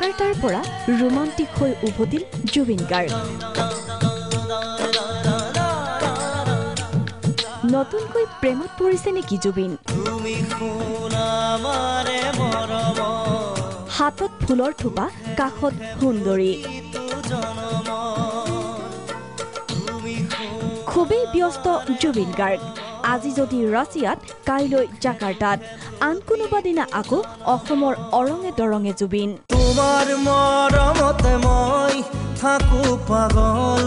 জাকাৰ্টাৰ পৰা ৰোমান্টিক হৈ উভতিল জুবিন গাৰ্গ নতুনকৈ প্ৰেমত পৰিছে নেকি জুবিন হাতত ফুলৰ থোপা কাষত সুন্দৰী খুবেই ব্যস্ত জুবিন গাৰ্গ আজি যদি ৰাছিয়াত কাইলৈ জাকাৰ্টাত আন কোনোবা দিনা আকৌ অসমৰ অৰঙে দৰঙে জুবিন তোমাৰ মৰমতে মই থাকো পাগল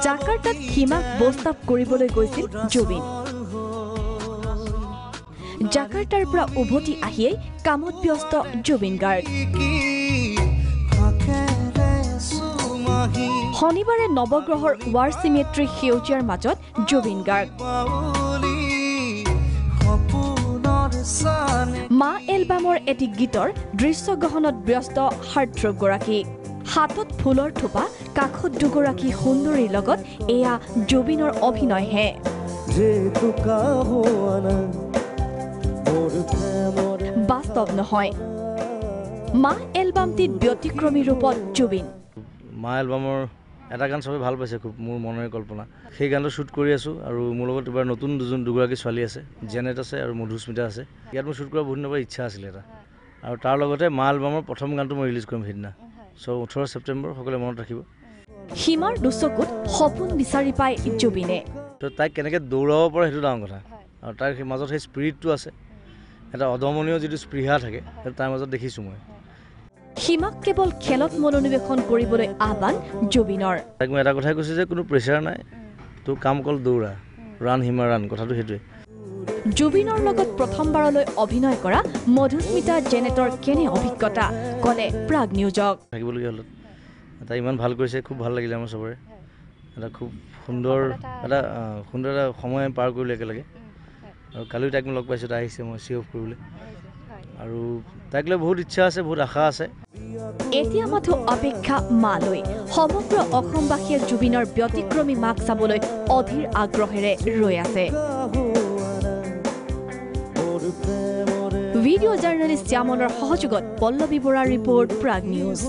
জাকাৰ্টাত সীমাক বস্তাপ কৰিবলৈ গৈছিল জুবিন জাকাৰ্টাৰ পৰা উভতি আহিয়েই কামত ব্যস্ত জুবিন গাৰ্গ শনিবাৰে নৱগ্ৰহৰ ৱাৰ চিমেট্ৰি সেউজীয়াৰ মাজত জুবিন গাৰ্গ মা এলবামৰ এটি গীতৰ দৃশ্যগ্ৰহণত ব্যস্ত হাৰ্টথ্ৰবগৰাকী হাতত ফুলৰ থোপা কাষত দুগৰাকী সুন্দৰীৰ লগত এয়া জুবিনৰ অভিনয়হে বাস্তৱ নহয় মা এলবামটিত ব্যতিক্ৰমী ৰূপত জুবিন মা এলবামৰ এটা গান সবে ভাল পাইছে খুব মোৰ মনৰ কল্পনা সেই গানটো শ্বুট কৰি আছোঁ আৰু মোৰ লগত এবাৰ নতুন দুগৰাকী ছোৱালী আছে জেনেট আছে আৰু মধুস্মিতা আছে ইয়াত মই শ্বুট কৰা বহুত দিনৰ পৰা ইচ্ছা আছিলে এটা আৰু তাৰ লগতে মা এলবামৰ প্ৰথম গানটো মই ৰিলিজ কৰিম সেইদিনা চ' 18 ছেপ্টেম্বৰ সকলোৱে মনত ৰাখিব সীমাৰ দুচকুত সপোন বিচাৰি পায় জুবিনে তো তাইক কেনেকৈ দৌৰাব পাৰে সেইটো ডাঙৰ কথা আৰু তাৰ মাজত সেই স্পিৰিটটো আছে এটা অদমনীয় যিটো স্পৃহা থাকে সেইটো তাৰ মাজত দেখিছোঁ মই সীমাক কেৱল খেলত মনোনিৱেশন কৰিবলৈ আহ্বান জুবিনৰ তাইক মই এটা কথাই কৈছোঁ যে কোনো প্ৰেছাৰ নাই তো কাম অকল দৌৰা ৰাণ হিমা ৰাণ কথাটো সেইটোৱে জুবিনৰ লগত প্ৰথমবাৰলৈ অভিনয় কৰা মধুস্মিতা জেনেটৰ কেনে অভিজ্ঞতা ক'লে প্ৰাগ নিউজক থাকিবলগীয়া হ'ল তাই ইমান ভাল কৰিছে খুব ভাল লাগিলে আমাৰ চবৰে এটা খুব সুন্দৰ এটা সময় পাৰ কৰিলোঁ একেলগে আৰু কালিও তাইক মই লগ পাইছোঁ তাই আহিছে মই চি অফ কৰিবলৈ আৰু তাইক লৈ বহুত ইচ্ছা আছে বহুত আশা আছে এতিয়া মাথো অপেক্ষা মালৈ সমগ্ৰ অসমবাসীয়ে জুবিনৰ ব্যতিক্ৰমী মাক চাবলৈ অধীৰ আগ্ৰহেৰে ৰৈ আছে ভিডিঅ' জাৰ্নেলিষ্ট শ্যামলৰ সহযোগত পল্লৱী বৰাৰ ৰিপৰ্ট প্ৰাগ নিউজ